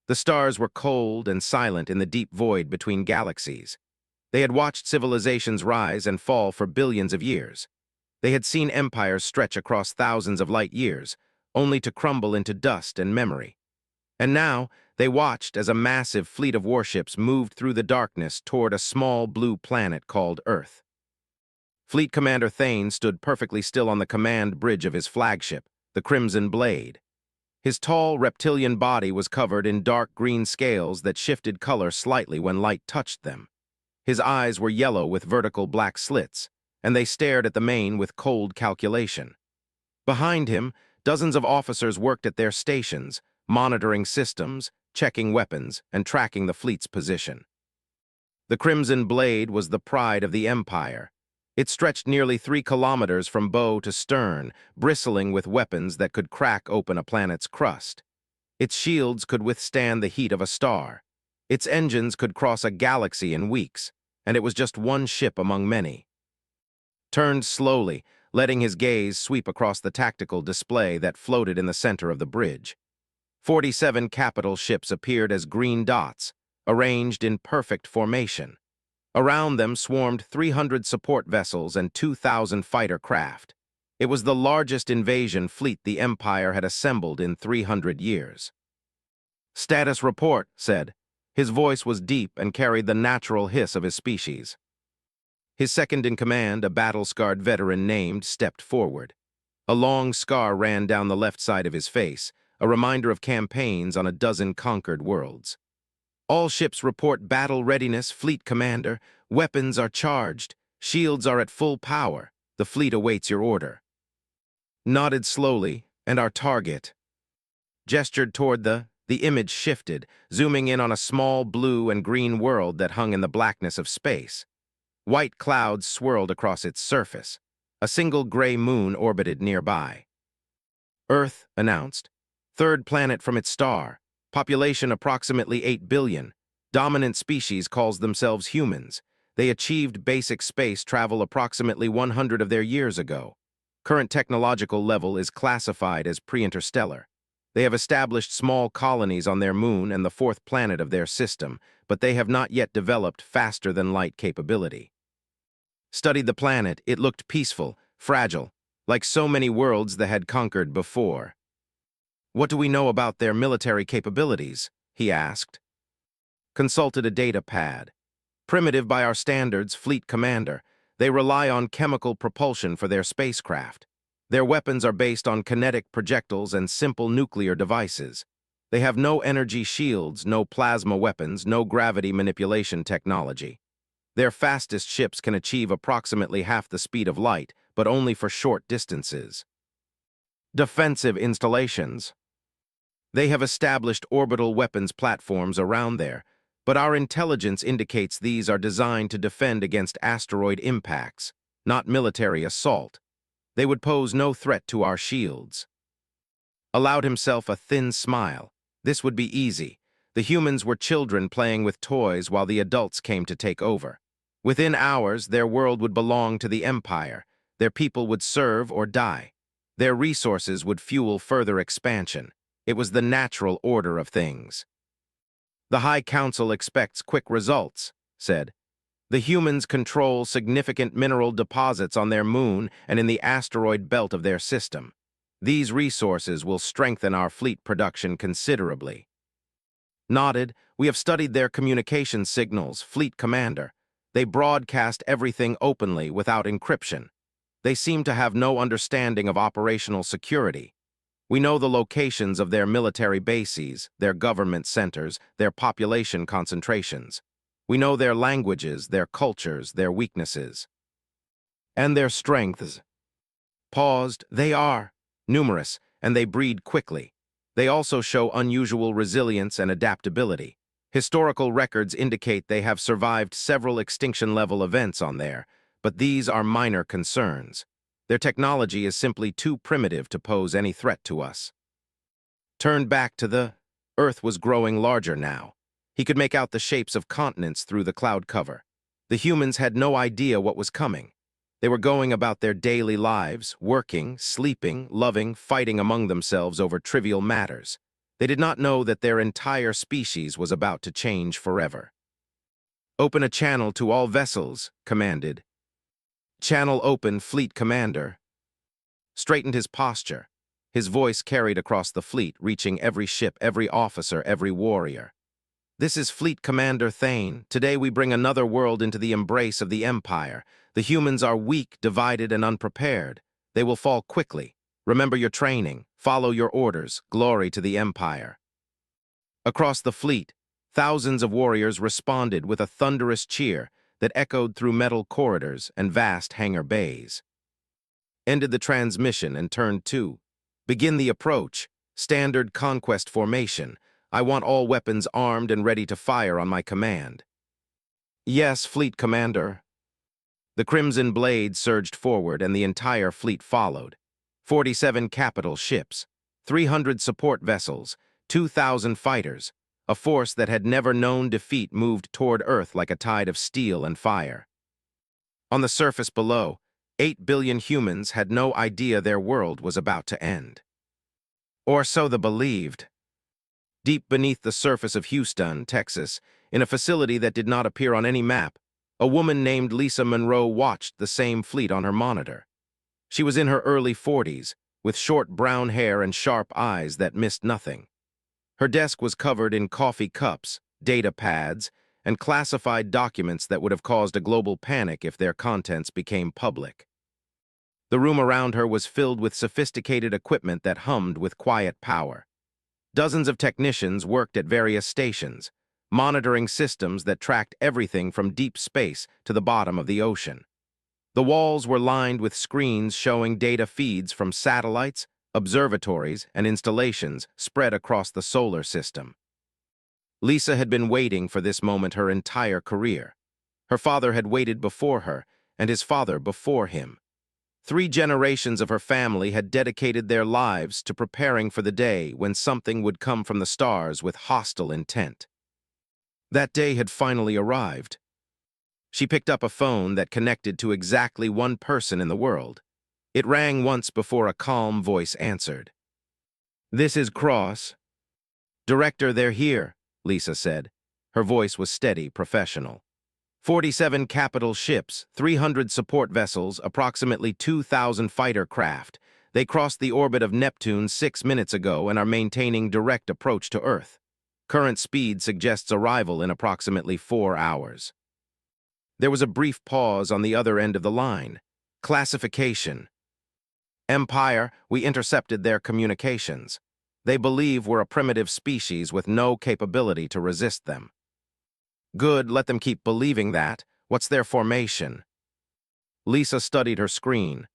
The stars were cold and silent in the deep void between galaxies. They had watched civilizations rise and fall for billions of years. They had seen empires stretch across thousands of light years, only to crumble into dust and memory. And now, they watched as a massive fleet of warships moved through the darkness toward a small blue planet called Earth. Fleet Commander Thane stood perfectly still on the command bridge of his flagship, the Crimson Blade. His tall, reptilian body was covered in dark green scales that shifted color slightly when light touched them. His eyes were yellow with vertical black slits, and they stared at the main with cold calculation. Behind him, dozens of officers worked at their stations, monitoring systems, checking weapons, and tracking the fleet's position. The Crimson Blade was the pride of the Empire. It stretched nearly 3 kilometers from bow to stern, bristling with weapons that could crack open a planet's crust. Its shields could withstand the heat of a star. Its engines could cross a galaxy in weeks, and it was just one ship among many. Turned slowly, letting his gaze sweep across the tactical display that floated in the center of the bridge. 47 capital ships appeared as green dots, arranged in perfect formation. Around them swarmed 300 support vessels and 2,000 fighter craft. It was the largest invasion fleet the Empire had assembled in 300 years. "Status report," said. His voice was deep and carried the natural hiss of his species. His second-in-command, a battle-scarred veteran named, stepped forward. A long scar ran down the left side of his face, a reminder of campaigns on a dozen conquered worlds. "All ships report battle readiness, Fleet Commander. Weapons are charged. Shields are at full power. The fleet awaits your order." Nodded slowly, and our target gestured toward the image shifted, zooming in on a small blue and green world that hung in the blackness of space. White clouds swirled across its surface. A single gray moon orbited nearby. "Earth," announced. "Third planet from its star. Population approximately 8 billion. Dominant species calls themselves humans. They achieved basic space travel approximately 100 of their years ago. Current technological level is classified as pre-interstellar. They have established small colonies on their moon and the 4th planet of their system, but they have not yet developed faster-than-light capability." Studied the planet. It looked peaceful, fragile, like so many worlds they had conquered before. "What do we know about their military capabilities?" he asked. Consulted a data pad. "Primitive by our standards, Fleet Commander. They rely on chemical propulsion for their spacecraft. Their weapons are based on kinetic projectiles and simple nuclear devices. They have no energy shields, no plasma weapons, no gravity manipulation technology. Their fastest ships can achieve approximately half the speed of light, but only for short distances. Defensive installations. They have established orbital weapons platforms around there, but our intelligence indicates these are designed to defend against asteroid impacts, not military assault. They would pose no threat to our shields." Allowed himself a thin smile. This would be easy. The humans were children playing with toys while the adults came to take over. Within hours, their world would belong to the Empire. Their people would serve or die. Their resources would fuel further expansion. It was the natural order of things. "The High Council expects quick results," said. "The humans control significant mineral deposits on their moon and in the asteroid belt of their system. These resources will strengthen our fleet production considerably." Nodded. "We have studied their communication signals, Fleet Commander. They broadcast everything openly without encryption. They seem to have no understanding of operational security. We know the locations of their military bases, their government centers, their population concentrations. We know their languages, their cultures, their weaknesses. And their strengths." Paused. "They are numerous, and they breed quickly. They also show unusual resilience and adaptability. Historical records indicate they have survived several extinction-level events on there, but these are minor concerns. Their technology is simply too primitive to pose any threat to us." Turned back to the Earth was growing larger now. He could make out the shapes of continents through the cloud cover. The humans had no idea what was coming. They were going about their daily lives, working, sleeping, loving, fighting among themselves over trivial matters. They did not know that their entire species was about to change forever. "Open a channel to all vessels," commanded. "Channel open, Fleet Commander." Straightened his posture. His voice carried across the fleet, reaching every ship, every officer, every warrior. "This is Fleet Commander Thane. Today we bring another world into the embrace of the Empire. The humans are weak, divided, and unprepared. They will fall quickly. Remember your training. Follow your orders. Glory to the Empire." Across the fleet, thousands of warriors responded with a thunderous cheer that echoed through metal corridors and vast hangar bays. Ended the transmission and turned to. "Begin the approach. Standard conquest formation. I want all weapons armed and ready to fire on my command." "Yes, Fleet Commander." The crimson blade surged forward and the entire fleet followed. 47 capital ships, 300 support vessels, 2,000 fighters. A force that had never known defeat moved toward Earth like a tide of steel and fire. On the surface below, 8 billion humans had no idea their world was about to end. Or so they believed. Deep beneath the surface of Houston, Texas, in a facility that did not appear on any map, a woman named Lisa Monroe watched the same fleet on her monitor. She was in her early 40s, with short brown hair and sharp eyes that missed nothing. Her desk was covered in coffee cups, data pads, and classified documents that would have caused a global panic if their contents became public. The room around her was filled with sophisticated equipment that hummed with quiet power. Dozens of technicians worked at various stations, monitoring systems that tracked everything from deep space to the bottom of the ocean. The walls were lined with screens showing data feeds from satellites, observatories, and installations spread across the solar system. Lisa had been waiting for this moment her entire career. Her father had waited before her, and his father before him. 3 generations of her family had dedicated their lives to preparing for the day when something would come from the stars with hostile intent. That day had finally arrived. She picked up a phone that connected to exactly one person in the world. It rang once before a calm voice answered. "This is Cross." "Director, they're here," Lisa said. Her voice was steady, professional. 47 capital ships, 300 support vessels, approximately 2,000 fighter craft. They crossed the orbit of Neptune 6 minutes ago and are maintaining direct approach to Earth. Current speed suggests arrival in approximately 4 hours. There was a brief pause on the other end of the line. Classification. Empire, we intercepted their communications. They believe we're a primitive species with no capability to resist them. Good, let them keep believing that. What's their formation? Lisa studied her screen.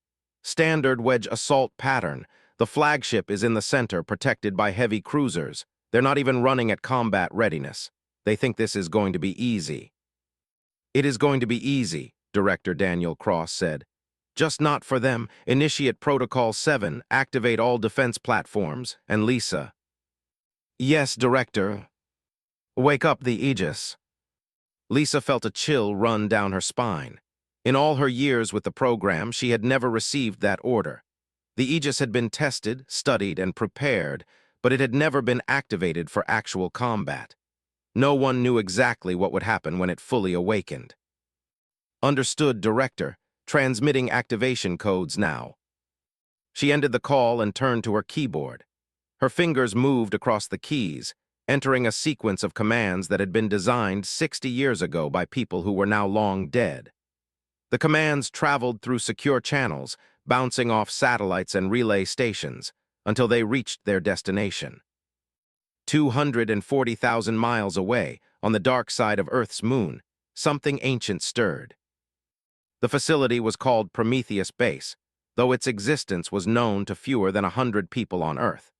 Standard wedge assault pattern. The flagship is in the center, protected by heavy cruisers. They're not even running at combat readiness. They think this is going to be easy. "It is going to be easy," Director Daniel Cross said. "Just not for them. Initiate Protocol 7, activate all defense platforms." And Lisa. "Yes, Director." "Wake up the Aegis." Lisa felt a chill run down her spine. In all her years with the program, she had never received that order. The Aegis had been tested, studied, and prepared, but it had never been activated for actual combat. No one knew exactly what would happen when it fully awakened. "Understood, Director. Transmitting activation codes now." She ended the call and turned to her keyboard. Her fingers moved across the keys, entering a sequence of commands that had been designed 60 years ago by people who were now long dead. The commands traveled through secure channels, bouncing off satellites and relay stations, until they reached their destination. 240,000 miles away, on the dark side of Earth's moon, something ancient stirred. The facility was called Prometheus Base, though its existence was known to fewer than 100 people on Earth.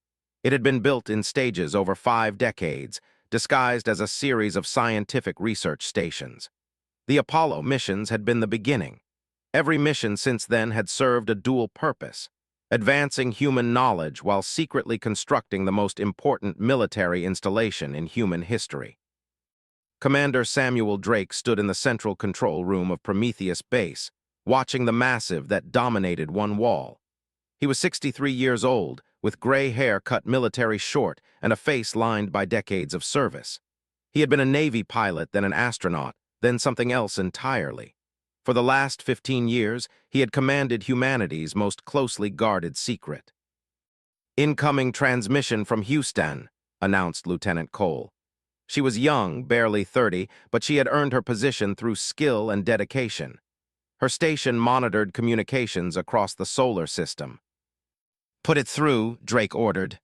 It had been built in stages over 5 decades, disguised as a series of scientific research stations. The Apollo missions had been the beginning. Every mission since then had served a dual purpose, advancing human knowledge while secretly constructing the most important military installation in human history. Commander Samuel Drake stood in the central control room of Prometheus Base, watching the massive that dominated one wall. He was 63 years old, with gray hair cut military short and a face lined by decades of service. He had been a Navy pilot, then an astronaut, then something else entirely. For the last 15 years, he had commanded humanity's most closely guarded secret. "Incoming transmission from Houston," announced Lieutenant Cole. She was young, barely 30, but she had earned her position through skill and dedication. Her station monitored communications across the solar system. "Put it through," Drake ordered.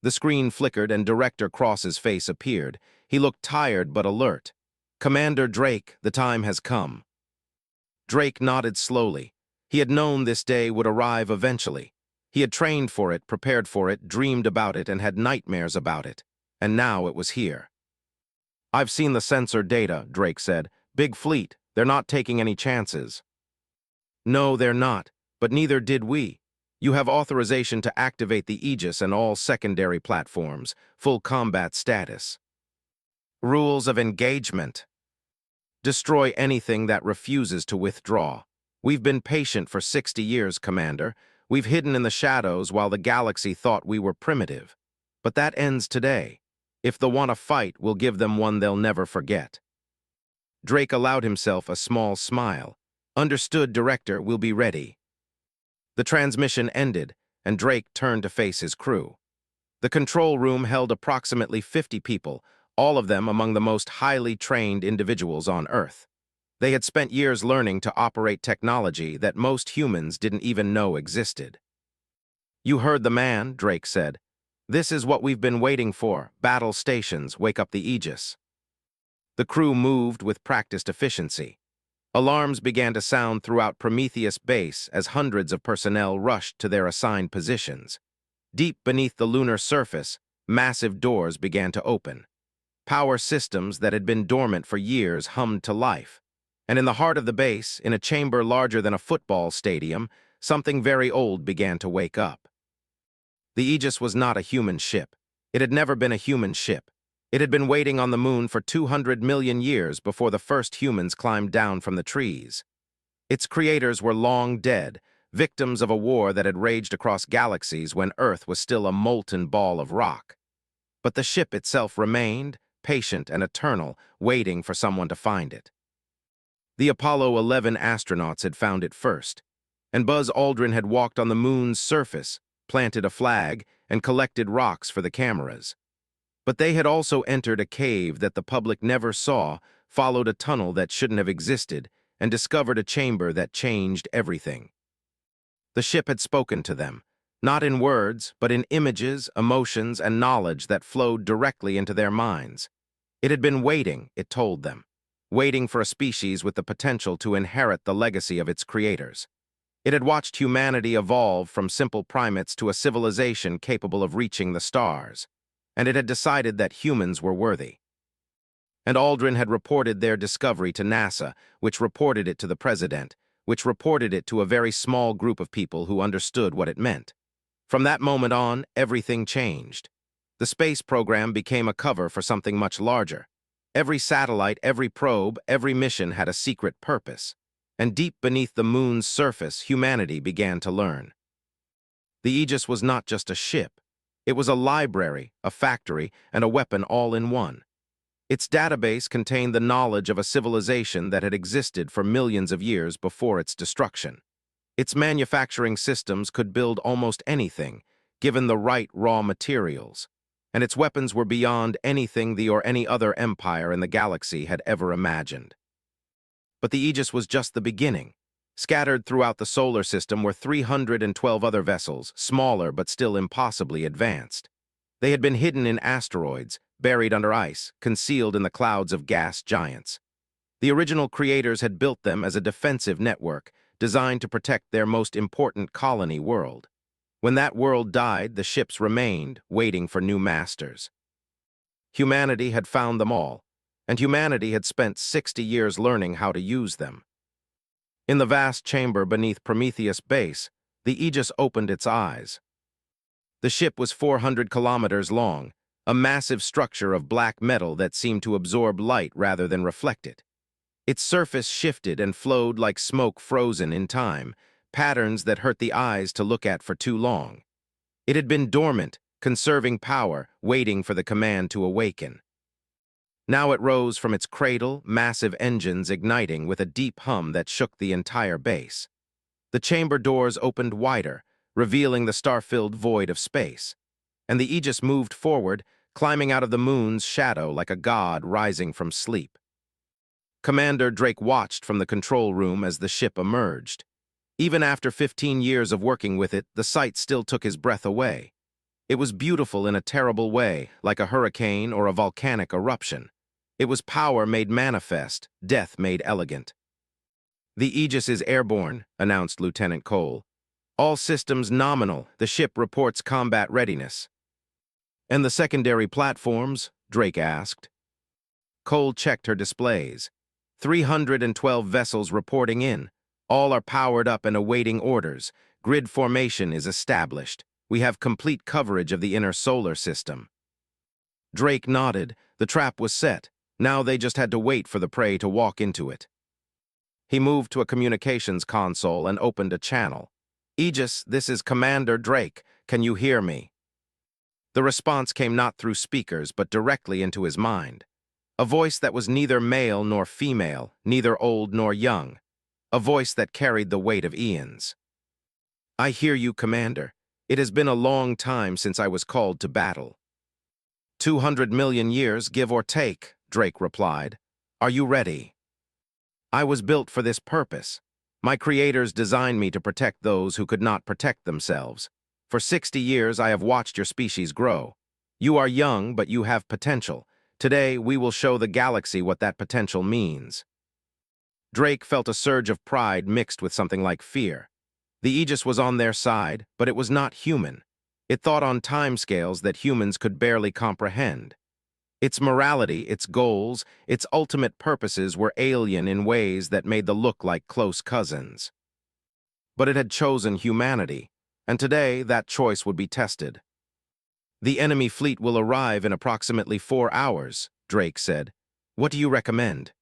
The screen flickered and Director Cross's face appeared. He looked tired but alert. "Commander Drake, the time has come." Drake nodded slowly. He had known this day would arrive eventually. He had trained for it, prepared for it, dreamed about it, and had nightmares about it. And now it was here. "I've seen the sensor data," Drake said. "Big fleet. They're not taking any chances." "No, they're not, but neither did we. You have authorization to activate the Aegis and all secondary platforms, full combat status." "Rules of engagement. Destroy anything that refuses to withdraw. We've been patient for 60 years, Commander. We've hidden in the shadows while the galaxy thought we were primitive. But that ends today. If they want a fight, we'll give them one they'll never forget." Drake allowed himself a small smile. "Understood, Director, we'll be ready." The transmission ended, and Drake turned to face his crew. The control room held approximately 50 people, all of them among the most highly trained individuals on Earth. They had spent years learning to operate technology that most humans didn't even know existed. "You heard the man," Drake said. "This is what we've been waiting for. Battle stations, wake up the Aegis." The crew moved with practiced efficiency. Alarms began to sound throughout Prometheus Base as hundreds of personnel rushed to their assigned positions. Deep beneath the lunar surface, massive doors began to open. Power systems that had been dormant for years hummed to life. And in the heart of the base, in a chamber larger than a football stadium, something very old began to wake up. The Aegis was not a human ship. It had never been a human ship. It had been waiting on the moon for 200 million years before the first humans climbed down from the trees. Its creators were long dead, victims of a war that had raged across galaxies when Earth was still a molten ball of rock. But the ship itself remained, patient and eternal, waiting for someone to find it. The Apollo 11 astronauts had found it first, and Buzz Aldrin had walked on the moon's surface, planted a flag, and collected rocks for the cameras. But they had also entered a cave that the public never saw, followed a tunnel that shouldn't have existed, and discovered a chamber that changed everything. The ship had spoken to them, not in words, but in images, emotions, and knowledge that flowed directly into their minds. It had been waiting, it told them, waiting for a species with the potential to inherit the legacy of its creators. It had watched humanity evolve from simple primates to a civilization capable of reaching the stars, and it had decided that humans were worthy. And Aldrin had reported their discovery to NASA, which reported it to the president, which reported it to a very small group of people who understood what it meant. From that moment on, everything changed. The space program became a cover for something much larger. Every satellite, every probe, every mission had a secret purpose. And deep beneath the moon's surface, humanity began to learn. The Aegis was not just a ship. It was a library, a factory, and a weapon all in one. Its database contained the knowledge of a civilization that had existed for millions of years before its destruction. Its manufacturing systems could build almost anything, given the right raw materials, and its weapons were beyond anything the or any other empire in the galaxy had ever imagined. But the Aegis was just the beginning. Scattered throughout the solar system were 312 other vessels, smaller but still impossibly advanced. They had been hidden in asteroids, buried under ice, concealed in the clouds of gas giants. The original creators had built them as a defensive network, designed to protect their most important colony world. When that world died, the ships remained, waiting for new masters. Humanity had found them all, and humanity had spent 60 years learning how to use them. In the vast chamber beneath Prometheus Base, the Aegis opened its eyes. The ship was 400 kilometers long, a massive structure of black metal that seemed to absorb light rather than reflect it. Its surface shifted and flowed like smoke frozen in time, patterns that hurt the eyes to look at for too long. It had been dormant, conserving power, waiting for the command to awaken. Now it rose from its cradle, massive engines igniting with a deep hum that shook the entire base. The chamber doors opened wider, revealing the star-filled void of space. And the Aegis moved forward, climbing out of the moon's shadow like a god rising from sleep. Commander Drake watched from the control room as the ship emerged. Even after 15 years of working with it, the sight still took his breath away. It was beautiful in a terrible way, like a hurricane or a volcanic eruption. It was power made manifest, death made elegant. "The Aegis is airborne," announced Lieutenant Cole. "All systems nominal. The ship reports combat readiness." "And the secondary platforms?" Drake asked. Cole checked her displays. 312 vessels reporting in. All are powered up and awaiting orders. Grid formation is established. We have complete coverage of the inner solar system. Drake nodded. The trap was set. Now they just had to wait for the prey to walk into it. He moved to a communications console and opened a channel. "Aegis, this is Commander Drake. Can you hear me?" The response came not through speakers, but directly into his mind. A voice that was neither male nor female, neither old nor young. A voice that carried the weight of eons. "I hear you, Commander. It has been a long time since I was called to battle." 200 million years, give or take," Drake replied. "Are you ready?" "I was built for this purpose. My creators designed me to protect those who could not protect themselves. For 60 years I have watched your species grow. You are young, but you have potential. Today we will show the galaxy what that potential means." Drake felt a surge of pride mixed with something like fear. The Aegis was on their side, but it was not human. It thought on timescales that humans could barely comprehend. Its morality, its goals, its ultimate purposes were alien in ways that made them look like close cousins. But it had chosen humanity, and today that choice would be tested. "The enemy fleet will arrive in approximately 4 hours," Drake said. "What do you recommend?"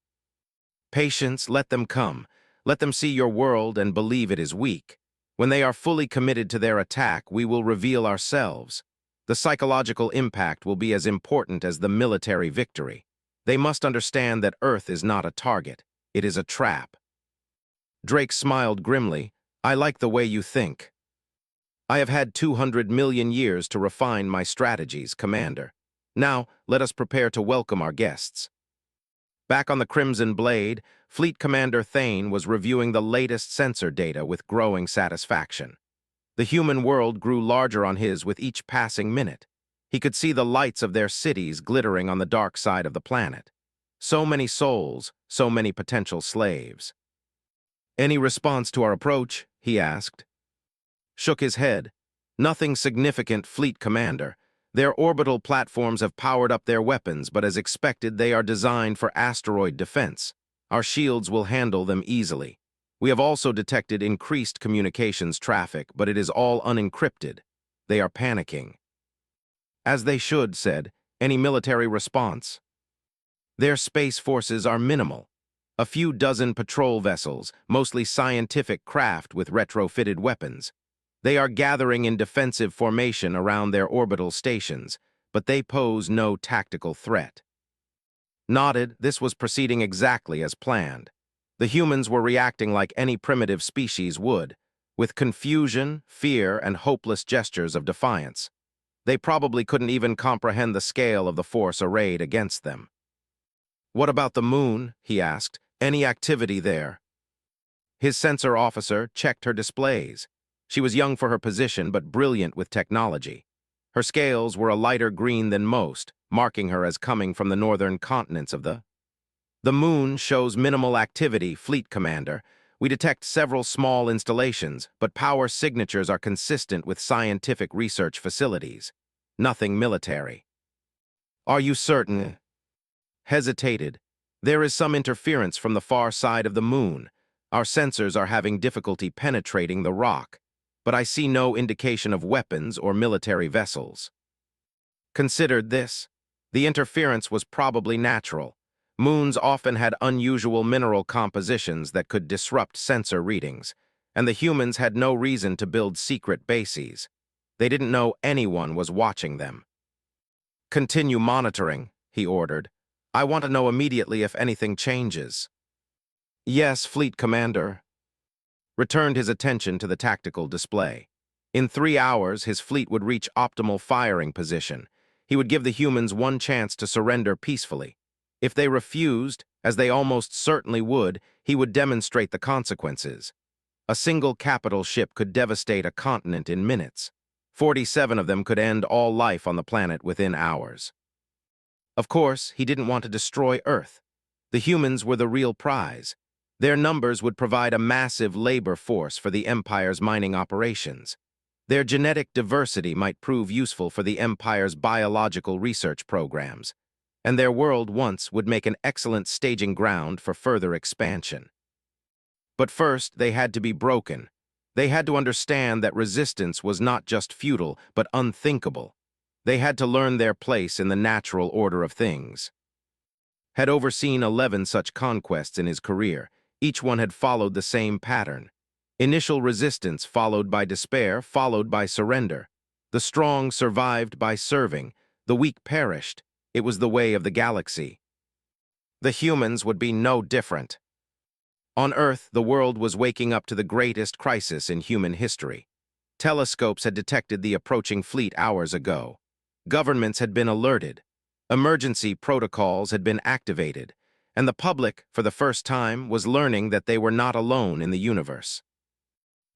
"Patience, let them come. Let them see your world and believe it is weak. When they are fully committed to their attack, we will reveal ourselves. The psychological impact will be as important as the military victory. They must understand that Earth is not a target. It is a trap." Drake smiled grimly. "I like the way you think. I have had 200 million years to refine my strategies, Commander. Now, let us prepare to welcome our guests." Back on the Crimson Blade, Fleet Commander Thane was reviewing the latest sensor data with growing satisfaction. The human world grew larger on his with each passing minute. He could see the lights of their cities glittering on the dark side of the planet. So many souls, so many potential slaves. "Any response to our approach?" he asked. Shook his head. "Nothing significant, Fleet Commander. Their orbital platforms have powered up their weapons, but as expected, they are designed for asteroid defense. Our shields will handle them easily. We have also detected increased communications traffic, but it is all unencrypted. They are panicking." "As they should," said. "Any military response?" "Their space forces are minimal. A few dozen patrol vessels, mostly scientific craft with retrofitted weapons. They are gathering in defensive formation around their orbital stations, but they pose no tactical threat." Nodded, this was proceeding exactly as planned. The humans were reacting like any primitive species would, with confusion, fear, and hopeless gestures of defiance. They probably couldn't even comprehend the scale of the force arrayed against them. "What about the moon?" he asked. "Any activity there?" His sensor officer checked her displays. She was young for her position, but brilliant with technology. Her scales were a lighter green than most, marking her as coming from the northern continents of the moon shows minimal activity, Fleet Commander. We detect several small installations, but power signatures are consistent with scientific research facilities. Nothing military." "Are you certain?" Hesitated. "There is some interference from the far side of the moon. Our sensors are having difficulty penetrating the rock, but I see no indication of weapons or military vessels." Considered this. The interference was probably natural. Moons often had unusual mineral compositions that could disrupt sensor readings. and the humans had no reason to build secret bases. They didn't know anyone was watching them. "Continue monitoring," he ordered. "I want to know immediately if anything changes." "Yes, Fleet Commander." Returned his attention to the tactical display. In 3 hours, his fleet would reach optimal firing position. He would give the humans one chance to surrender peacefully. If they refused, as they almost certainly would, he would demonstrate the consequences. A single capital ship could devastate a continent in minutes. 47 of them could end all life on the planet within hours. Of course, he didn't want to destroy Earth. The humans were the real prize. Their numbers would provide a massive labor force for the Empire's mining operations. Their genetic diversity might prove useful for the Empire's biological research programs, and their world once would make an excellent staging ground for further expansion. But first, they had to be broken. They had to understand that resistance was not just futile, but unthinkable. They had to learn their place in the natural order of things. Had overseen 11 such conquests in his career. Each one had followed the same pattern. Initial resistance followed by despair, followed by surrender. The strong survived by serving. The weak perished. It was the way of the galaxy. The humans would be no different. On Earth, the world was waking up to the greatest crisis in human history. Telescopes had detected the approaching fleet hours ago. Governments had been alerted. Emergency protocols had been activated. And the public, for the first time, was learning that they were not alone in the universe.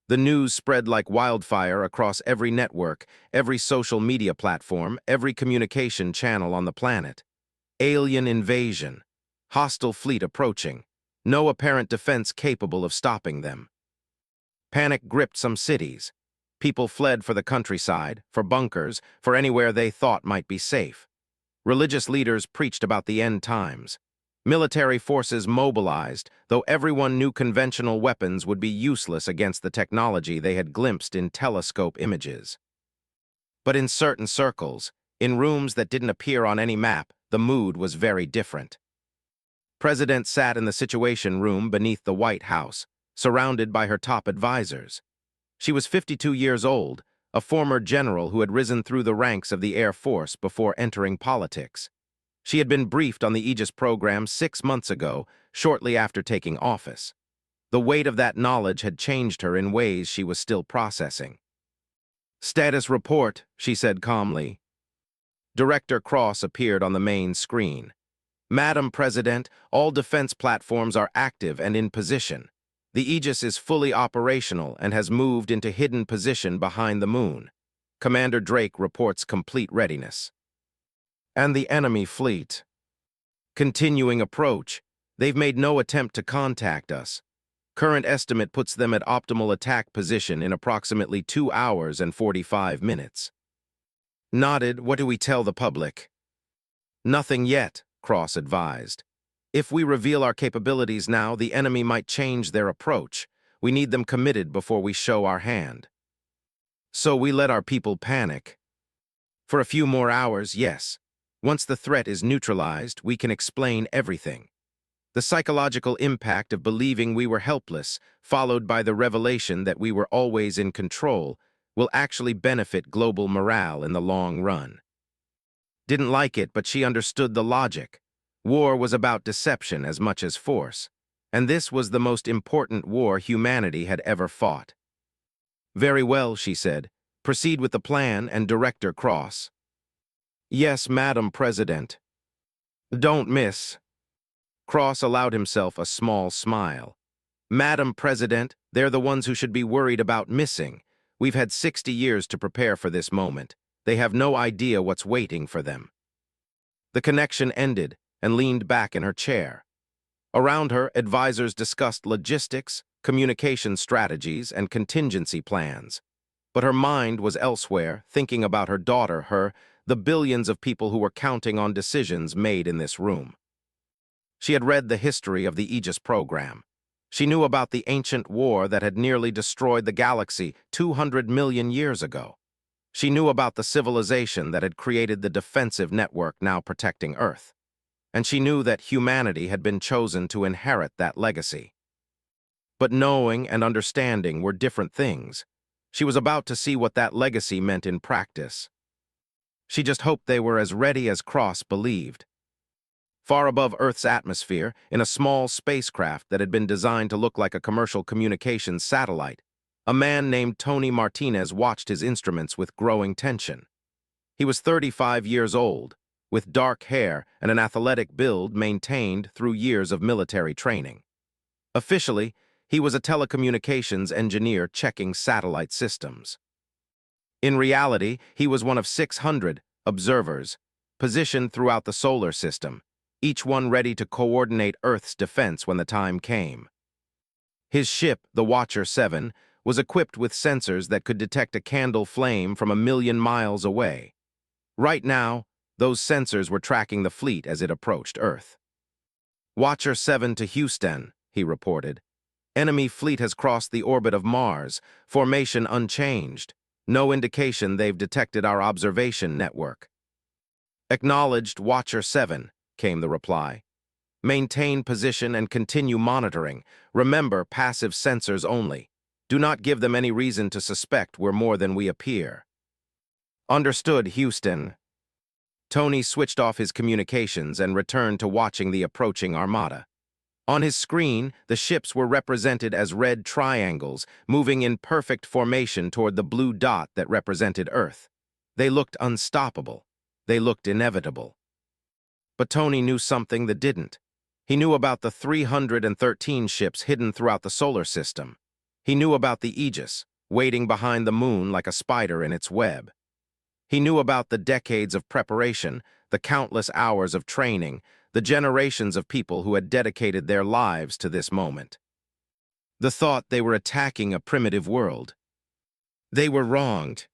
The news spread like wildfire across every network, every social media platform, every communication channel on the planet. Alien invasion. Hostile fleet approaching. No apparent defense capable of stopping them. Panic gripped some cities. People fled for the countryside, for bunkers, for anywhere they thought might be safe. Religious leaders preached about the end times. Military forces mobilized, though everyone knew conventional weapons would be useless against the technology they had glimpsed in telescope images. But in certain circles, in rooms that didn't appear on any map, the mood was very different. President sat in the Situation Room beneath the White House, surrounded by her top advisors. She was 52 years old, a former general who had risen through the ranks of the Air Force before entering politics. She had been briefed on the Aegis program 6 months ago, shortly after taking office. The weight of that knowledge had changed her in ways she was still processing. "Status report," she said calmly. Director Cross appeared on the main screen. "Madam President, all defense platforms are active and in position. The Aegis is fully operational and has moved into hidden position behind the moon. Commander Drake reports complete readiness." "And the enemy fleet?" "Continuing approach. They've made no attempt to contact us. Current estimate puts them at optimal attack position in approximately 2 hours and 45 minutes. Nodded. "What do we tell the public?" "Nothing yet," Cross advised. "If we reveal our capabilities now, the enemy might change their approach. We need them committed before we show our hand." "So we let our people panic?" "For a few more hours, yes. Once the threat is neutralized, we can explain everything. The psychological impact of believing we were helpless, followed by the revelation that we were always in control, will actually benefit global morale in the long run." Didn't like it, but she understood the logic. War was about deception as much as force, and this was the most important war humanity had ever fought. "Very well," she said. "Proceed with the plan and Director Cross." "Yes, Madam President." "Don't miss." Cross allowed himself a small smile. "Madam President, they're the ones who should be worried about missing. We've had 60 years to prepare for this moment. They have no idea what's waiting for them." The connection ended and leaned back in her chair. Around her, advisors discussed logistics, communication strategies, and contingency plans. But her mind was elsewhere, thinking about her daughter, the billions of people who were counting on decisions made in this room. She had read the history of the Aegis program. She knew about the ancient war that had nearly destroyed the galaxy 200 million years ago. She knew about the civilization that had created the defensive network now protecting Earth. And she knew that humanity had been chosen to inherit that legacy. But knowing and understanding were different things. She was about to see what that legacy meant in practice. She just hoped they were as ready as Cross believed. Far above Earth's atmosphere, in a small spacecraft that had been designed to look like a commercial communications satellite, a man named Tony Martinez watched his instruments with growing tension. He was 35 years old, with dark hair and an athletic build maintained through years of military training. Officially, he was a telecommunications engineer checking satellite systems. In reality, he was one of 600 observers positioned throughout the solar system, each one ready to coordinate Earth's defense when the time came. His ship, the Watcher 7, was equipped with sensors that could detect a candle flame from 1 million miles away. Right now, those sensors were tracking the fleet as it approached Earth. Watcher 7 to Houston, he reported. Enemy fleet has crossed the orbit of Mars, formation unchanged. No indication they've detected our observation network. Acknowledged, Watcher 7, came the reply. Maintain position and continue monitoring. Remember, passive sensors only. Do not give them any reason to suspect we're more than we appear. Understood, Houston. Tony switched off his communications and returned to watching the approaching armada. On his screen, the ships were represented as red triangles, moving in perfect formation toward the blue dot that represented Earth. They looked unstoppable. They looked inevitable. But Tony knew something that didn't. He knew about the 313 ships hidden throughout the solar system. He knew about the Aegis, waiting behind the moon like a spider in its web. He knew about the decades of preparation, the countless hours of training, the generations of people who had dedicated their lives to this moment. The thought they were attacking a primitive world. They were wronged.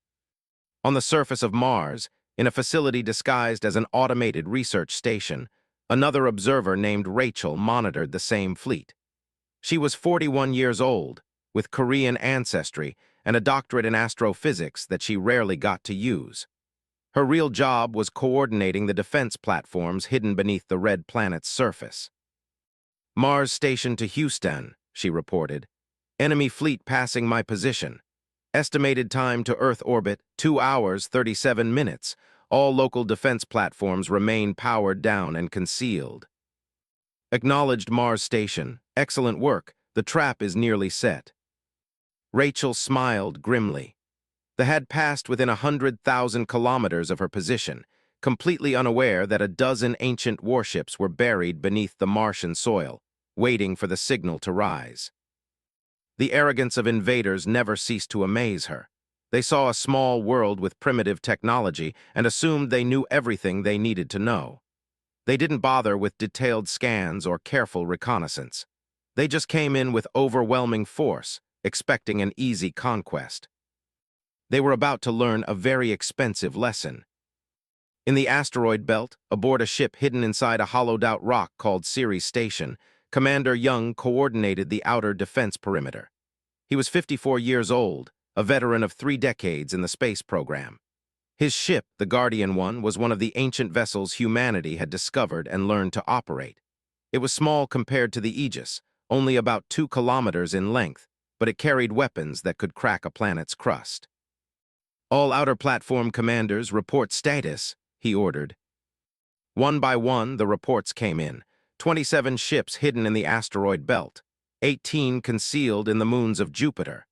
On the surface of Mars, in a facility disguised as an automated research station, another observer named Rachel monitored the same fleet. She was 41 years old, with Korean ancestry and a doctorate in astrophysics that she rarely got to use. Her real job was coordinating the defense platforms hidden beneath the red planet's surface. Mars station to Houston, she reported. Enemy fleet passing my position. Estimated time to Earth orbit, 2 hours, 37 minutes. All local defense platforms remain powered down and concealed. Acknowledged, Mars station. Excellent work. The trap is nearly set. Rachel smiled grimly. They had passed within 100,000 kilometers of her position, completely unaware that a dozen ancient warships were buried beneath the Martian soil, waiting for the signal to rise. The arrogance of invaders never ceased to amaze her. They saw a small world with primitive technology and assumed they knew everything they needed to know. They didn't bother with detailed scans or careful reconnaissance. They just came in with overwhelming force, expecting an easy conquest. They were about to learn a very expensive lesson. In the asteroid belt, aboard a ship hidden inside a hollowed-out rock called Ceres Station, Commander Young coordinated the outer defense perimeter. He was 54 years old, a veteran of 3 decades in the space program. His ship, the Guardian 1, was one of the ancient vessels humanity had discovered and learned to operate. It was small compared to the Aegis, only about 2 kilometers in length, but it carried weapons that could crack a planet's crust. All outer platform commanders report status, he ordered. One by one, the reports came in. 27 ships hidden in the asteroid belt, 18 concealed in the moons of Jupiter,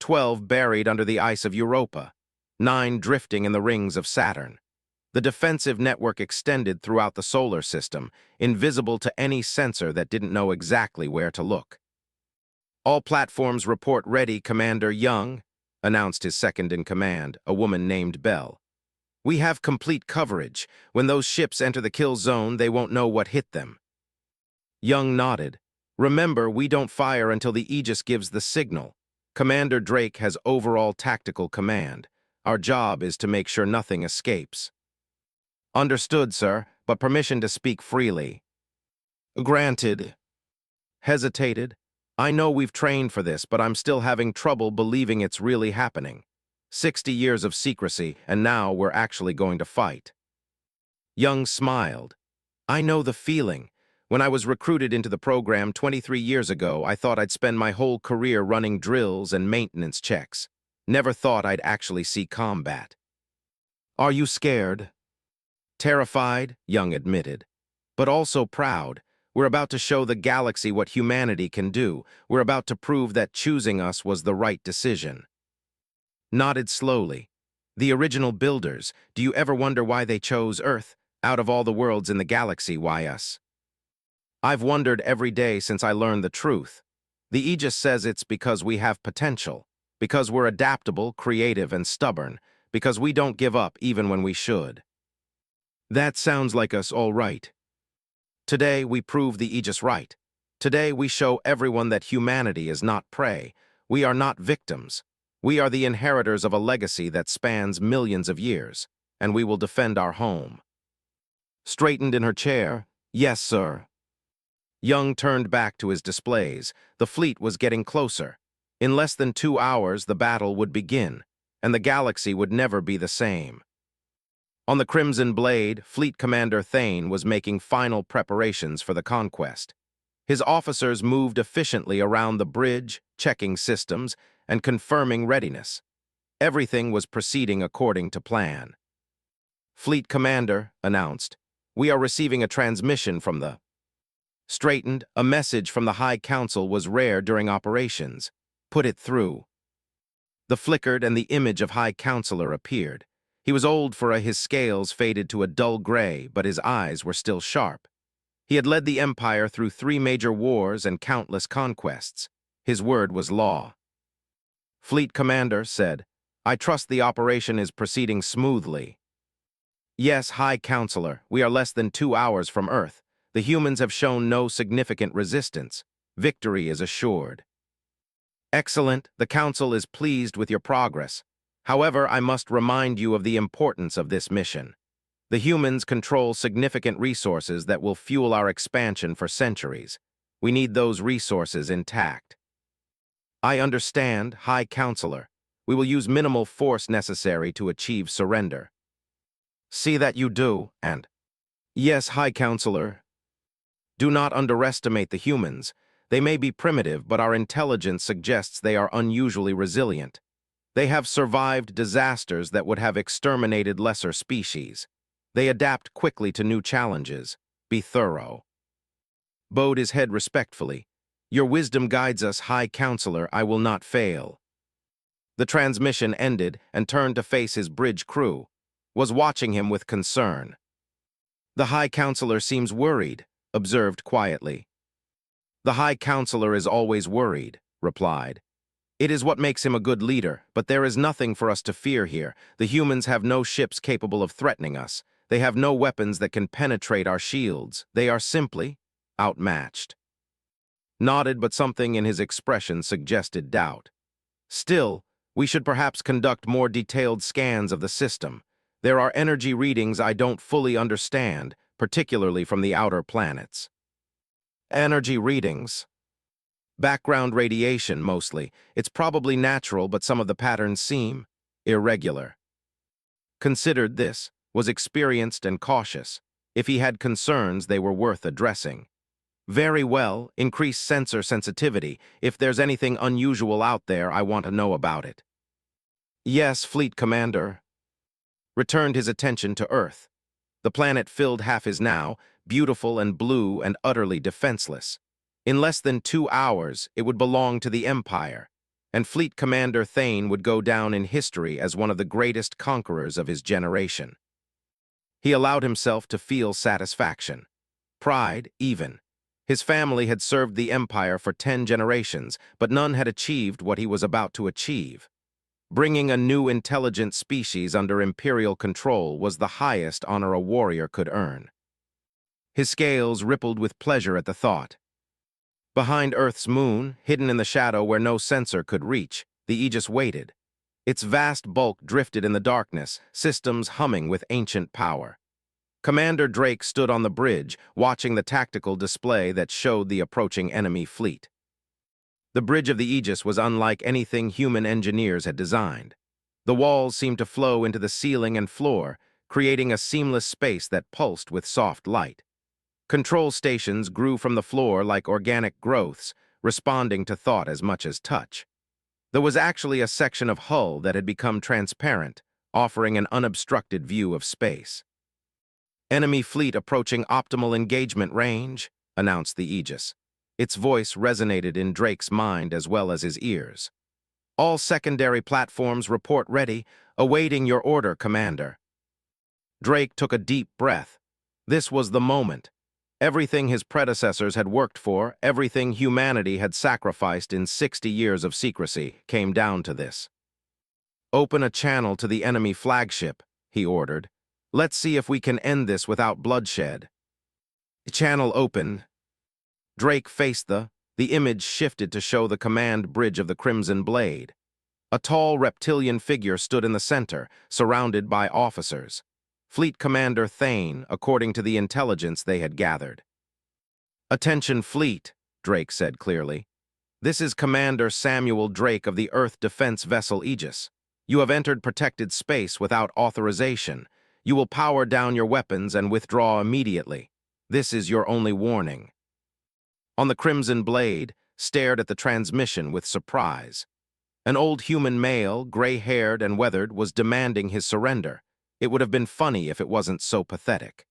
12 buried under the ice of Europa, 9 drifting in the rings of Saturn. The defensive network extended throughout the solar system, invisible to any sensor that didn't know exactly where to look. All platforms report ready, Commander Young, announced his second-in-command, a woman named Bell. We have complete coverage. When those ships enter the kill zone, they won't know what hit them. Young nodded. Remember, we don't fire until the Aegis gives the signal. Commander Drake has overall tactical command. Our job is to make sure nothing escapes. Understood, sir, but permission to speak freely. Granted. Hesitated. I know we've trained for this, but I'm still having trouble believing it's really happening. 60 years of secrecy, and now we're actually going to fight. Young smiled. I know the feeling. When I was recruited into the program 23 years ago, I thought I'd spend my whole career running drills and maintenance checks. Never thought I'd actually see combat. Are you scared? Terrified, Young admitted, but also proud. We're about to show the galaxy what humanity can do. We're about to prove that choosing us was the right decision. Nodded slowly. The original builders, do you ever wonder why they chose Earth? Out of all the worlds in the galaxy, why us? I've wondered every day since I learned the truth. The Aegis says it's because we have potential, because we're adaptable, creative, and stubborn, because we don't give up even when we should. That sounds like us all right. Today, we prove the Aegis right. Today, we show everyone that humanity is not prey. We are not victims. We are the inheritors of a legacy that spans millions of years, and we will defend our home. Straightened in her chair, yes, sir. Young turned back to his displays. The fleet was getting closer. In less than 2 hours, the battle would begin, and the galaxy would never be the same. On the Crimson Blade, Fleet Commander Thane was making final preparations for the conquest. His officers moved efficiently around the bridge, checking systems, and confirming readiness. Everything was proceeding according to plan. Fleet Commander announced, "We are receiving a transmission from the..." Straightened, a message from the High Council was rare during operations. Put it through. The flickered and the image of High Counselor appeared. He was old for his scales faded to a dull gray, but his eyes were still sharp. He had led the Empire through 3 major wars and countless conquests. His word was law. Fleet Commander said, "I trust the operation is proceeding smoothly." Yes, High Counselor, we are less than 2 hours from Earth. The humans have shown no significant resistance. Victory is assured. Excellent, the Council is pleased with your progress. However, I must remind you of the importance of this mission. The humans control significant resources that will fuel our expansion for centuries. We need those resources intact. I understand, High Counselor. We will use minimal force necessary to achieve surrender. See that you do, and... Yes, High Counselor. Do not underestimate the humans. They may be primitive, but our intelligence suggests they are unusually resilient. They have survived disasters that would have exterminated lesser species. They adapt quickly to new challenges. Be thorough. Bowed his head respectfully. Your wisdom guides us, High Counselor. I will not fail. The transmission ended and turned to face his bridge crew. Was watching him with concern. The High Counselor seems worried, observed quietly. The High Counselor is always worried, replied. It is what makes him a good leader, but there is nothing for us to fear here. The humans have no ships capable of threatening us. They have no weapons that can penetrate our shields. They are simply outmatched. Nodded, but something in his expression suggested doubt. Still, we should perhaps conduct more detailed scans of the system. There are energy readings I don't fully understand, particularly from the outer planets. Energy readings. Background radiation, mostly. It's probably natural, but some of the patterns seem irregular. Considered this, was experienced and cautious. If he had concerns, they were worth addressing. Very well, increase sensor sensitivity. If there's anything unusual out there, I want to know about it. Yes, Fleet Commander. Returned his attention to Earth. The planet filled half his now, beautiful and blue and utterly defenseless. In less than 2 hours, it would belong to the Empire, and Fleet Commander Thane would go down in history as one of the greatest conquerors of his generation. He allowed himself to feel satisfaction. Pride, even. His family had served the Empire for 10 generations, but none had achieved what he was about to achieve. Bringing a new intelligent species under Imperial control was the highest honor a warrior could earn. His scales rippled with pleasure at the thought. Behind Earth's moon, hidden in the shadow where no sensor could reach, the Aegis waited. Its vast bulk drifted in the darkness, systems humming with ancient power. Commander Drake stood on the bridge, watching the tactical display that showed the approaching enemy fleet. The bridge of the Aegis was unlike anything human engineers had designed. The walls seemed to flow into the ceiling and floor, creating a seamless space that pulsed with soft light. Control stations grew from the floor like organic growths, responding to thought as much as touch. There was actually a section of hull that had become transparent, offering an unobstructed view of space. "Enemy fleet approaching optimal engagement range," announced the Aegis. Its voice resonated in Drake's mind as well as his ears. "All secondary platforms report ready, awaiting your order, Commander." Drake took a deep breath. This was the moment. Everything his predecessors had worked for, everything humanity had sacrificed in 60 years of secrecy, came down to this. "Open a channel to the enemy flagship," he ordered. "Let's see if we can end this without bloodshed." Channel open. Drake faced the image shifted to show the command bridge of the Crimson Blade. A tall reptilian figure stood in the center, surrounded by officers. Fleet Commander Thane, according to the intelligence they had gathered. "Attention, Fleet," Drake said clearly. "This is Commander Samuel Drake of the Earth Defense Vessel Aegis. You have entered protected space without authorization. You will power down your weapons and withdraw immediately. This is your only warning." On the Crimson Blade, stared at the transmission with surprise. An old human male, gray-haired and weathered, was demanding his surrender. It would have been funny if it wasn't so pathetic.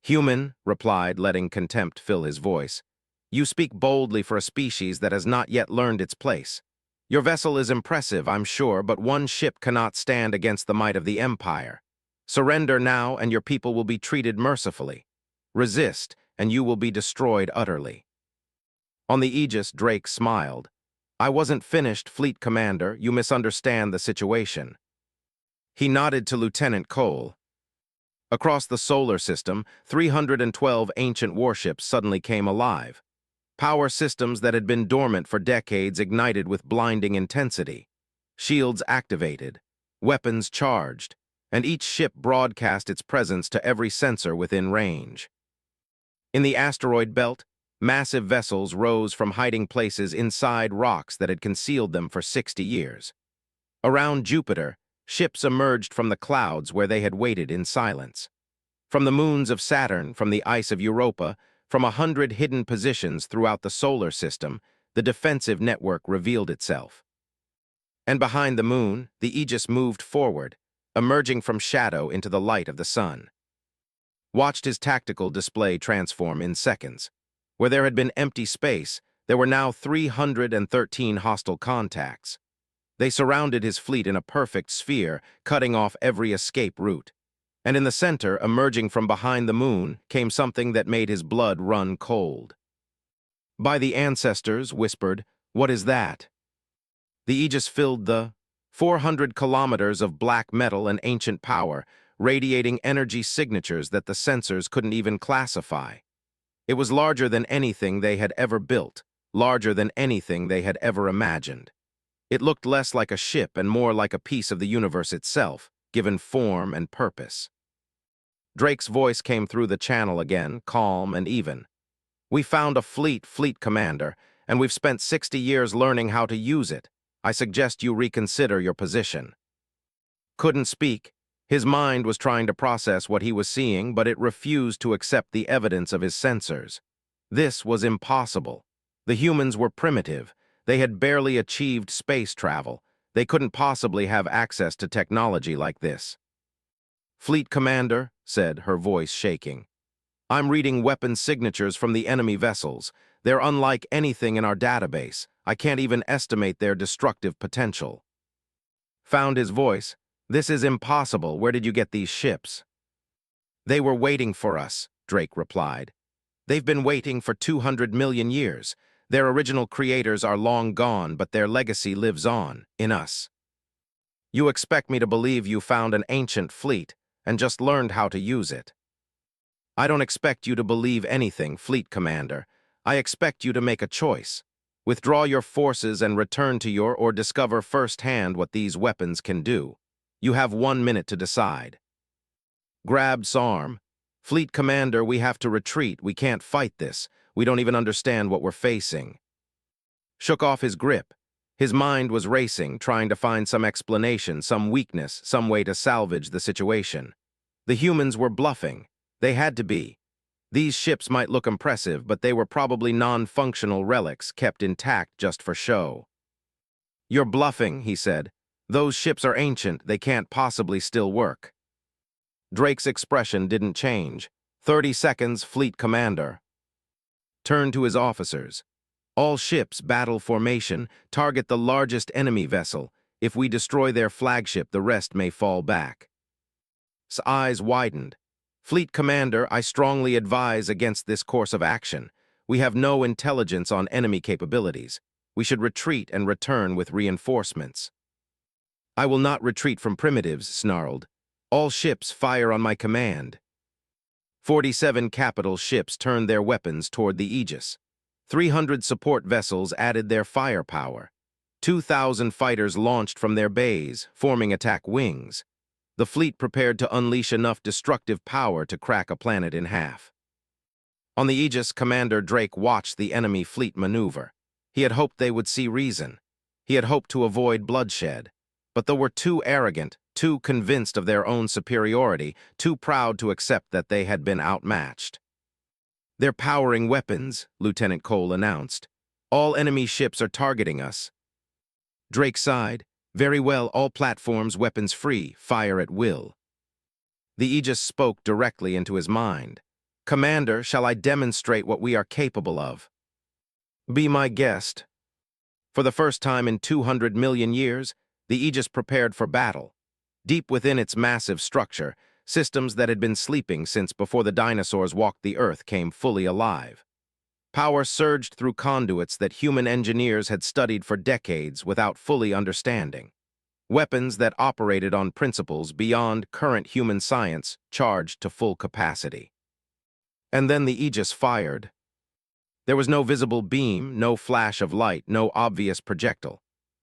"Human," replied, letting contempt fill his voice. "You speak boldly for a species that has not yet learned its place. Your vessel is impressive, I'm sure, but one ship cannot stand against the might of the Empire. Surrender now, and your people will be treated mercifully. Resist, and you will be destroyed utterly." On the Aegis, Drake smiled. "I wasn't finished, Fleet Commander. You misunderstand the situation." He nodded to Lieutenant Cole. Across the solar system, 312 ancient warships suddenly came alive. Power systems that had been dormant for decades ignited with blinding intensity. Shields activated, weapons charged, and each ship broadcast its presence to every sensor within range. In the asteroid belt, massive vessels rose from hiding places inside rocks that had concealed them for 60 years. Around Jupiter, ships emerged from the clouds where they had waited in silence. From the moons of Saturn, from the ice of Europa, from 100 hidden positions throughout the solar system, the defensive network revealed itself. And behind the moon, the Aegis moved forward, emerging from shadow into the light of the sun. Watched his tactical display transform in seconds. Where there had been empty space, there were now 313 hostile contacts. They surrounded his fleet in a perfect sphere, cutting off every escape route. And in the center, emerging from behind the moon, came something that made his blood run cold. "By the ancestors," whispered, "what is that?" The Aegis filled the 400 kilometers of black metal and ancient power, radiating energy signatures that the sensors couldn't even classify. It was larger than anything they had ever built, larger than anything they had ever imagined. It looked less like a ship and more like a piece of the universe itself, given form and purpose. Drake's voice came through the channel again, calm and even. "We found a fleet, Fleet Commander, and we've spent 60 years learning how to use it. I suggest you reconsider your position." Couldn't speak. His mind was trying to process what he was seeing, but it refused to accept the evidence of his sensors. This was impossible. The humans were primitive. They had barely achieved space travel. They couldn't possibly have access to technology like this. "Fleet Commander," said, her voice shaking. "I'm reading weapon signatures from the enemy vessels. They're unlike anything in our database. I can't even estimate their destructive potential." Found his voice. "This is impossible. Where did you get these ships?" "They were waiting for us," Drake replied. "They've been waiting for 200 million years. Their original creators are long gone, but their legacy lives on, in us." "You expect me to believe you found an ancient fleet and just learned how to use it?" "I don't expect you to believe anything, Fleet Commander. I expect you to make a choice. Withdraw your forces and return to your or discover firsthand what these weapons can do. You have 1 minute to decide." Grabbed arm. "Fleet Commander, we have to retreat. We can't fight this. We don't even understand what we're facing." Shook off his grip. His mind was racing, trying to find some explanation, some weakness, some way to salvage the situation. The humans were bluffing. They had to be. These ships might look impressive, but they were probably non-functional relics kept intact just for show. "You're bluffing," he said. "Those ships are ancient, they can't possibly still work." Drake's expression didn't change. 30 seconds, Fleet Commander. Turned to his officers. "All ships, battle formation, target the largest enemy vessel. If we destroy their flagship, the rest may fall back." His eyes widened. "Fleet Commander, I strongly advise against this course of action. We have no intelligence on enemy capabilities. We should retreat and return with reinforcements." "I will not retreat from primitives," snarled. "All ships fire on my command." 47 capital ships turned their weapons toward the Aegis. 300 support vessels added their firepower. 2,000 fighters launched from their bays, forming attack wings. The fleet prepared to unleash enough destructive power to crack a planet in half. On the Aegis, Commander Drake watched the enemy fleet maneuver. He had hoped they would see reason. He had hoped to avoid bloodshed. But they were too arrogant, too convinced of their own superiority, too proud to accept that they had been outmatched. "They're powering weapons," Lieutenant Cole announced. "All enemy ships are targeting us." Drake sighed. "Very well, all platforms weapons free, fire at will." The Aegis spoke directly into his mind. "Commander, shall I demonstrate what we are capable of?" "Be my guest." For the first time in 200 million years, the Aegis prepared for battle. Deep within its massive structure, systems that had been sleeping since before the dinosaurs walked the Earth came fully alive. Power surged through conduits that human engineers had studied for decades without fully understanding. Weapons that operated on principles beyond current human science charged to full capacity. And then the Aegis fired. There was no visible beam, no flash of light, no obvious projectile.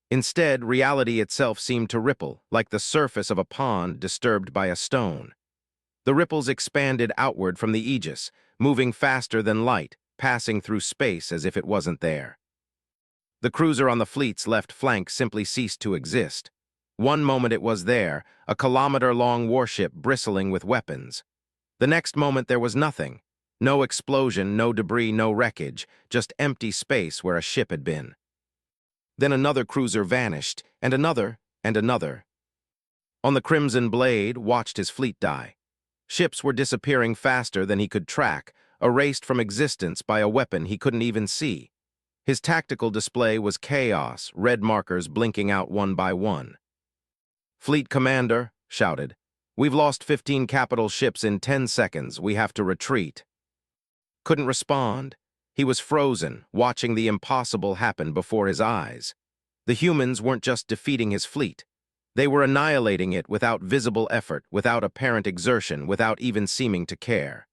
Instead, reality itself seemed to ripple, like the surface of a pond disturbed by a stone. The ripples expanded outward from the Aegis, moving faster than light, passing through space as if it wasn't there. The cruiser on the fleet's left flank simply ceased to exist. One moment it was there, a kilometer-long warship bristling with weapons. The next moment there was nothing. No explosion, no debris, no wreckage, just empty space where a ship had been. Then another cruiser vanished, and another, and another. On the Crimson Blade watched his fleet die. Ships were disappearing faster than he could track, erased from existence by a weapon he couldn't even see. His tactical display was chaos, red markers blinking out one by one. "Fleet Commander," shouted, "we've lost 15 capital ships in 10 seconds. We have to retreat." Couldn't respond. He was frozen, watching the impossible happen before his eyes. The humans weren't just defeating his fleet. They were annihilating it without visible effort, without apparent exertion, without even seeming to care.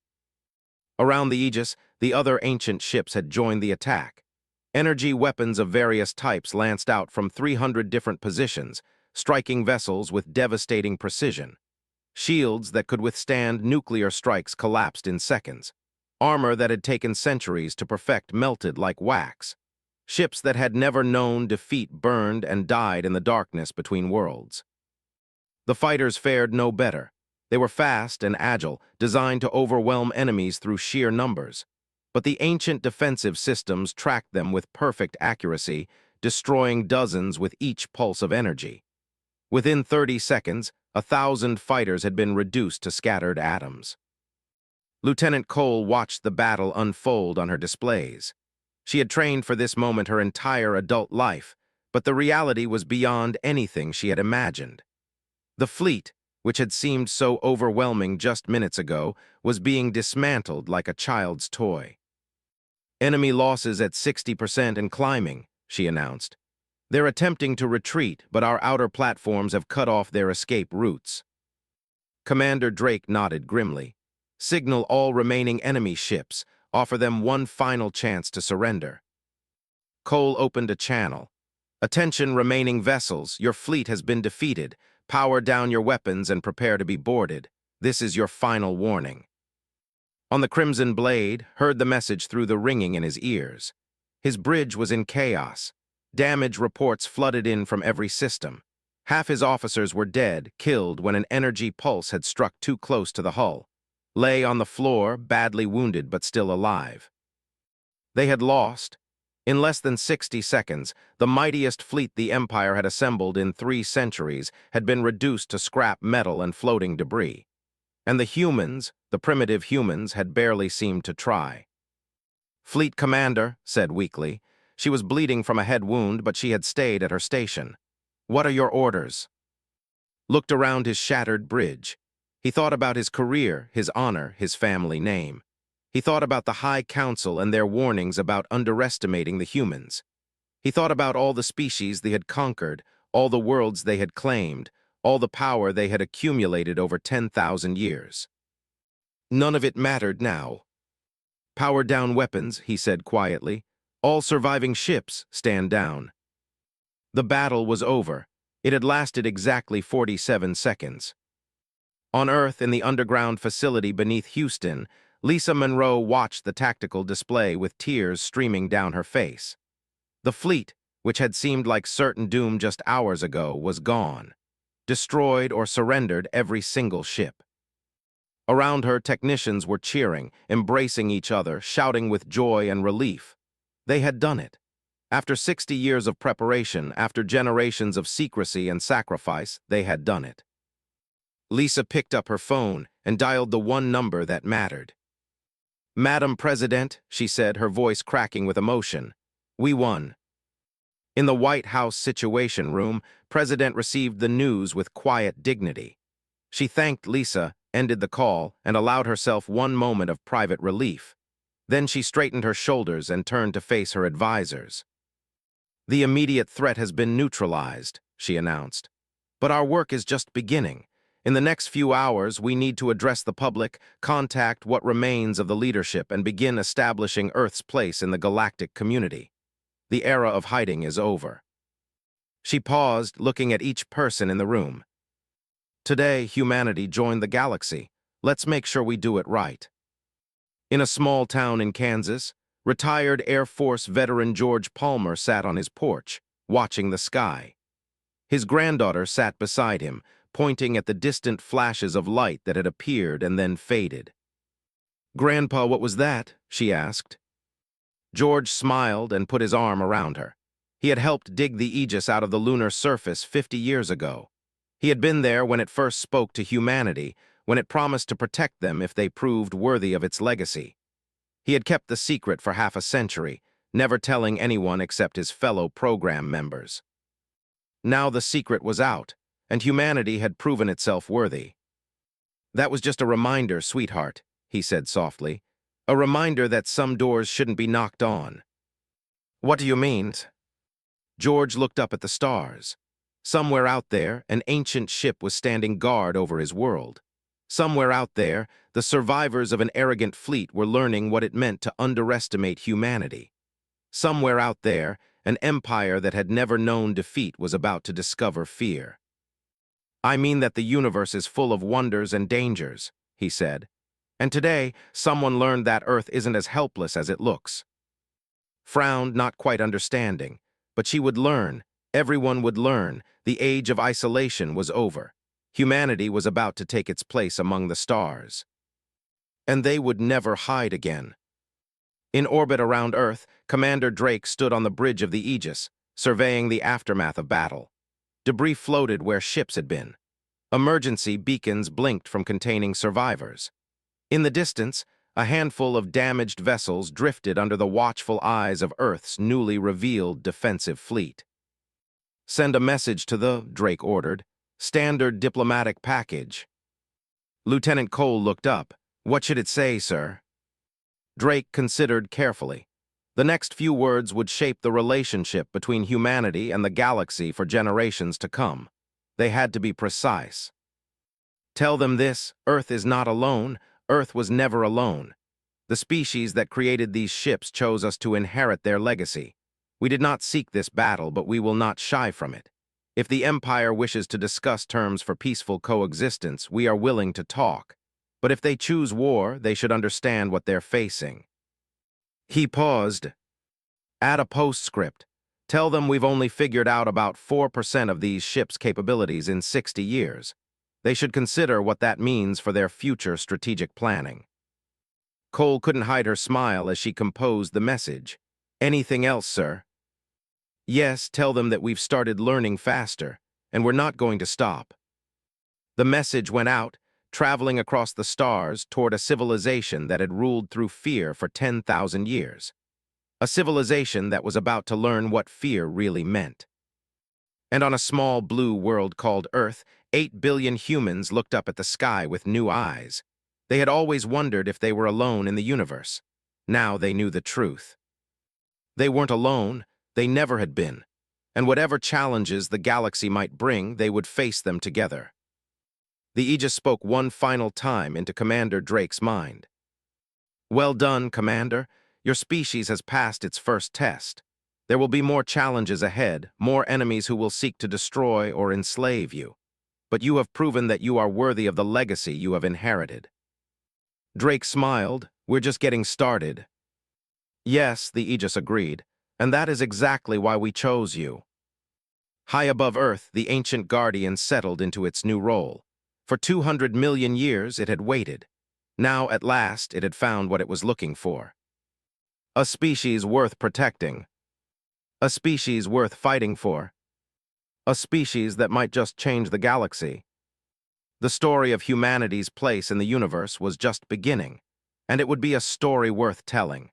Around the Aegis, the other ancient ships had joined the attack. Energy weapons of various types lanced out from 300 different positions, striking vessels with devastating precision. Shields that could withstand nuclear strikes collapsed in seconds. Armor that had taken centuries to perfect melted like wax. Ships that had never known defeat burned and died in the darkness between worlds. The fighters fared no better. They were fast and agile, designed to overwhelm enemies through sheer numbers. But the ancient defensive systems tracked them with perfect accuracy, destroying dozens with each pulse of energy. Within 30 seconds, 1,000 fighters had been reduced to scattered atoms. Lieutenant Cole watched the battle unfold on her displays. She had trained for this moment her entire adult life, but the reality was beyond anything she had imagined. The fleet, which had seemed so overwhelming just minutes ago, was being dismantled like a child's toy. "Enemy losses at 60% and climbing," she announced. "They're attempting to retreat, but our outer platforms have cut off their escape routes." Commander Drake nodded grimly. "Signal all remaining enemy ships. Offer them one final chance to surrender." Cole opened a channel. "Attention remaining vessels, your fleet has been defeated. Power down your weapons and prepare to be boarded. This is your final warning." On the Crimson Blade, heard the message through the ringing in his ears. His bridge was in chaos. Damage reports flooded in from every system. Half his officers were dead, killed when an energy pulse had struck too close to the hull. lay on the floor, badly wounded but still alive. They had lost. In less than 60 seconds, the mightiest fleet the Empire had assembled in 3 centuries had been reduced to scrap metal and floating debris. And the humans, the primitive humans, had barely seemed to try. "Fleet Commander," said weakly. She was bleeding from a head wound, but she had stayed at her station. "What are your orders?" Looked around his shattered bridge. He thought about his career, his honor, his family name. He thought about the High Council and their warnings about underestimating the humans. He thought about all the species they had conquered, all the worlds they had claimed, all the power they had accumulated over 10,000 years. None of it mattered now. "Power down weapons," he said quietly. "All surviving ships, stand down." The battle was over. It had lasted exactly 47 seconds. On Earth, in the underground facility beneath Houston, Lisa Monroe watched the tactical display with tears streaming down her face. The fleet, which had seemed like certain doom just hours ago, was gone. Destroyed or surrendered every single ship. Around her, technicians were cheering, embracing each other, shouting with joy and relief. They had done it. After 60 years of preparation, after generations of secrecy and sacrifice, they had done it. Lisa picked up her phone and dialed the one number that mattered. "Madam President," she said, her voice cracking with emotion, "we won." In the White House Situation Room, President received the news with quiet dignity. She thanked Lisa, ended the call, and allowed herself one moment of private relief. Then she straightened her shoulders and turned to face her advisors. "The immediate threat has been neutralized," she announced. "But our work is just beginning. In the next few hours, we need to address the public, contact what remains of the leadership, and begin establishing Earth's place in the galactic community. The era of hiding is over." She paused, looking at each person in the room. "Today, humanity joined the galaxy. Let's make sure we do it right." In a small town in Kansas, retired Air Force veteran George Palmer sat on his porch, watching the sky. His granddaughter sat beside him, pointing at the distant flashes of light that had appeared and then faded. "Grandpa, what was that?" she asked. George smiled and put his arm around her. He had helped dig the Aegis out of the lunar surface 50 years ago. He had been there when it first spoke to humanity, when it promised to protect them if they proved worthy of its legacy. He had kept the secret for half a century, never telling anyone except his fellow program members. Now the secret was out, and humanity had proven itself worthy. "That was just a reminder, sweetheart," he said softly. "A reminder that some doors shouldn't be knocked on." "What do you mean?" George looked up at the stars. Somewhere out there, an ancient ship was standing guard over his world. Somewhere out there, the survivors of an arrogant fleet were learning what it meant to underestimate humanity. Somewhere out there, an empire that had never known defeat was about to discover fear. "I mean that the universe is full of wonders and dangers," he said. "And today, someone learned that Earth isn't as helpless as it looks." Frowned, not quite understanding. But she would learn. Everyone would learn. The age of isolation was over. Humanity was about to take its place among the stars. And they would never hide again. In orbit around Earth, Commander Drake stood on the bridge of the Aegis, surveying the aftermath of battle. Debris floated where ships had been. Emergency beacons blinked from containing survivors. In the distance, a handful of damaged vessels drifted under the watchful eyes of Earth's newly revealed defensive fleet. "Send a message to the," Drake ordered. "Standard diplomatic package." Lieutenant Cole looked up. "What should it say, sir?" Drake considered carefully. The next few words would shape the relationship between humanity and the galaxy for generations to come. They had to be precise. "Tell them this: Earth is not alone. Earth was never alone. The species that created these ships chose us to inherit their legacy. We did not seek this battle, but we will not shy from it. If the Empire wishes to discuss terms for peaceful coexistence, we are willing to talk. But if they choose war, they should understand what they're facing." He paused. "Add a postscript. Tell them we've only figured out about 4% of these ships' capabilities in 60 years. They should consider what that means for their future strategic planning. Cole couldn't hide her smile as she composed the message. Anything else, sir? Yes, tell them that we've started learning faster, and we're not going to stop. The message went out, traveling across the stars toward a civilization that had ruled through fear for 10,000 years. A civilization that was about to learn what fear really meant. And on a small blue world called Earth, 8 billion humans looked up at the sky with new eyes. They had always wondered if they were alone in the universe. Now they knew the truth. They weren't alone, they never had been. And whatever challenges the galaxy might bring, they would face them together. The Aegis spoke one final time into Commander Drake's mind. Well done, Commander. Your species has passed its first test. There will be more challenges ahead, more enemies who will seek to destroy or enslave you. But you have proven that you are worthy of the legacy you have inherited. Drake smiled. We're just getting started. Yes, the Aegis agreed, and that is exactly why we chose you. High above Earth, the ancient Guardian settled into its new role. For 200 million years, it had waited. Now, at last, it had found what it was looking for. A species worth protecting. A species worth fighting for. A species that might just change the galaxy. The story of humanity's place in the universe was just beginning, and it would be a story worth telling.